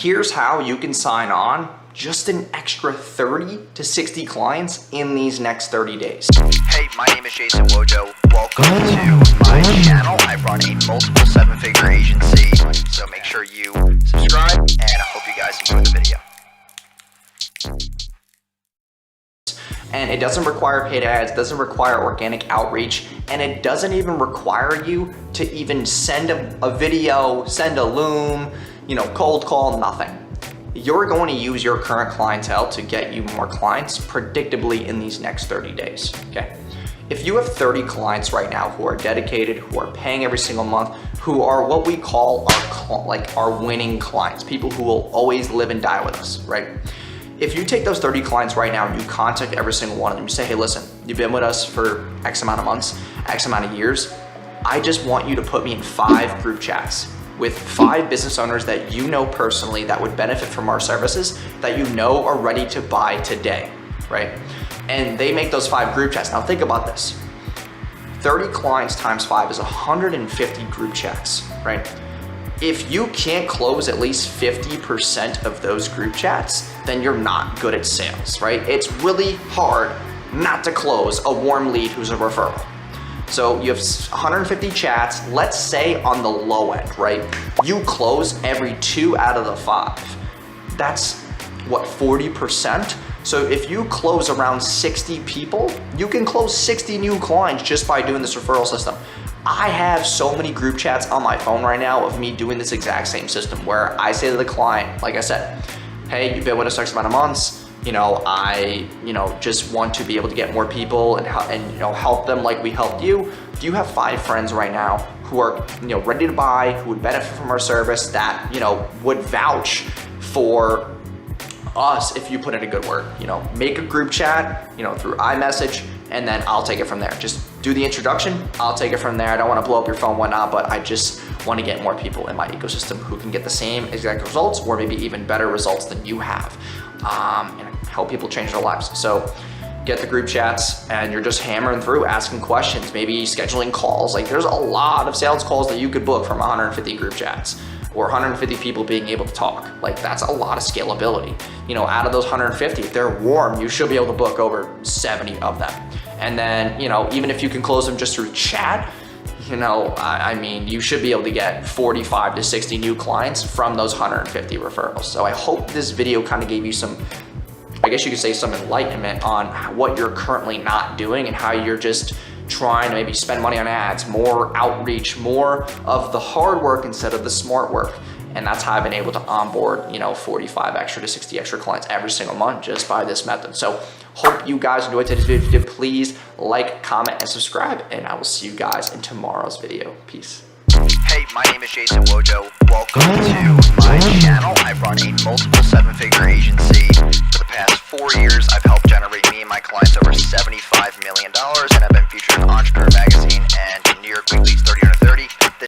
Here's how you can sign on just an extra 30 to 60 clients in these next 30 days. Hey, my name is Jason Wojo. Welcome to my channel. I run a multiple seven-figure agency, so make sure you subscribe, and I hope you guys enjoy the video. And it doesn't require paid ads, doesn't require organic outreach, and it doesn't even require you to even send a video, send a loom, cold call, nothing. You're going to use your current clientele to get you more clients predictably in these next 30 days, okay? If you have 30 clients right now who are dedicated, who are paying every single month, who are what we call our winning clients, people who will always live and die with us, right? If you take those 30 clients right now and you contact every single one of them, you say, hey, listen, you've been with us for X amount of months, X amount of years. I just want you to put me in 5 group chats with 5 business owners that you know personally that would benefit from our services, that you know are ready to buy today, right? And they make those 5 group chats. Now think about this. 30 clients times 5 is 150 group chats, right? If you can't close at least 50% of those group chats, then you're not good at sales, right? It's really hard not to close a warm lead who's a referral. So you have 150 chats, let's say on the low end, right? You close every 2 out of the 5. That's what, 40%? So if you close around 60 people, you can close 60 new clients just by doing this referral system. I have so many group chats on my phone right now of me doing this exact same system where I say to the client, like I said, hey, you've been with us X amount of months, I just want to be able to get more people and help them like we helped you. Do you have 5 friends right now who are ready to buy, who would benefit from our service, that would vouch for us if you put in a good word? Make a group chat through iMessage, and then I'll take it from there. Just do the introduction, I'll take it from there. I don't want to blow up your phone, whatnot, but I just want to get more people in my ecosystem who can get the same exact results or maybe even better results than you have, and help people change their lives. So get the group chats and you're just hammering through, asking questions, maybe scheduling calls. Like, there's a lot of sales calls that you could book from 150 group chats or 150 people being able to talk. Like, that's a lot of scalability. Out of those 150, if they're warm, you should be able to book over 70 of them. And then, even if you can close them just through chat, you should be able to get 45 to 60 new clients from those 150 referrals. So I hope this video kind of gave you some, I guess you could say, some enlightenment on what you're currently not doing and how you're just trying to maybe spend money on ads, more outreach, more of the hard work instead of the smart work. And that's how I've been able to onboard, 45 extra to 60 extra clients every single month just by this method. So hope you guys enjoyed today's video. Please like, comment, and subscribe, and I will see you guys in tomorrow's video. Peace. Hey, my name is Jason Wojo. Welcome to my channel. I run a multiple seven-figure agency. For the past 4 years, I've helped generate me and my clients over 75